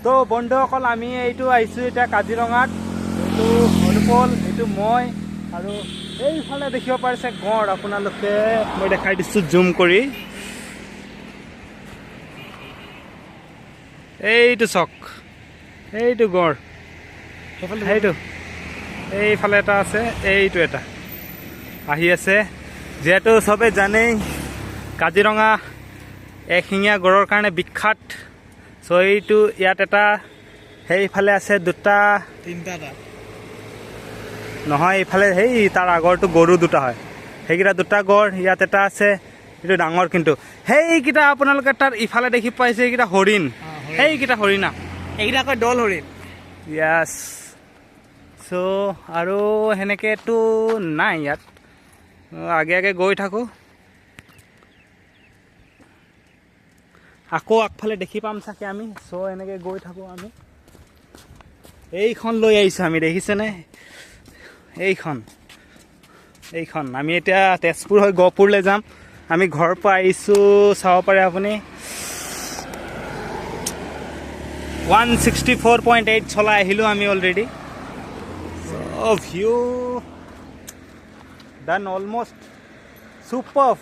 তো বন্ধুসকল আমি এইটো আহিছোঁ এতিয়া কাজিৰঙাত। এইটো অনুপল, এইটো মই আৰু এইফালে দেখিব পাৰিছে গড়। আপোনালোকে মই দেখাই দিছোঁ জুম কৰি। এইটো চক, এইটো গড়, সেইটো এইফালে এটা আছে, এইটো এটা আহি আছে। যিহেতু চবে জানেই কাজিৰঙা এশিঙীয়া গড়ৰ কাৰণে বিখ্যাত। চ' এইটো ইয়াত এটা, সেইফালে আছে দুটা, তিনিটা নহয় এইফালে সেই তাৰ আগৰটো গৰু দুটা হয়, সেইকেইটা দুটা গড়। ইয়াত এটা আছে, এইটো ডাঙৰ কিন্তু। সেইকেইটা আপোনালোকে তাৰ ইফালে দেখি পাইছে, এইকেইটা হৰিণ, সেইকেইটা হৰিণা, এইকেইটা আকৌ দল হৰিণ। য়াছ। চ' আৰু সেনেকৈতো নাই ইয়াত, আগে আগে গৈ থাকোঁ। আকৌ আগফালে দেখি পাম চাগে আমি। চ' এনেকৈ গৈ থাকোঁ আমি। এইখন লৈ আহিছোঁ আমি, দেখিছেনে? এইখন আমি এতিয়া তেজপুৰ হৈ গহপুৰলৈ যাম। আমি ঘৰৰ পৰা আহিছোঁ, চাব পাৰে আপুনি। 164.8 চলাই আহিলোঁ আমি অলৰেডি। ভিউ ডান অলমষ্ট চুপাৰ।